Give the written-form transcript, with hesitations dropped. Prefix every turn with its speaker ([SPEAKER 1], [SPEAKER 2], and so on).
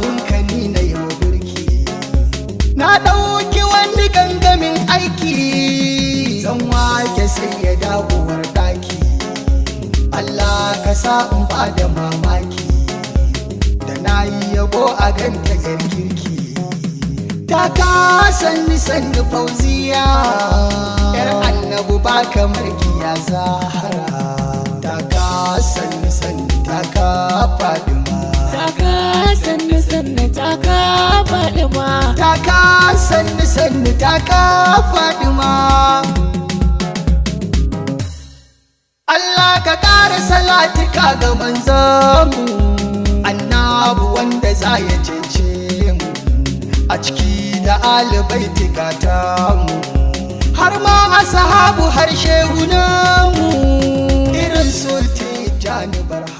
[SPEAKER 1] gunka ni na yau birki na ɗauki wani gangamin aiki zan wake sai ya dawowar ɗaki Allah ka sa in ba da mamaki da na yi yabo a ganta yar kirki ta ka sanni sanni fauziya yar annabu ba kamar giya zahara ta ka sanni sanni ta ka fadima
[SPEAKER 2] ta ka sanni sanni ta ka fadima
[SPEAKER 1] ta ka sanni sanni ta ka fadima Allah ka ƙara salatika ga manzanmu annabu wanda za ya cece mu a ciki da alibaiti gata mu har ma ashabu har shehunanmu irin sulti jani barha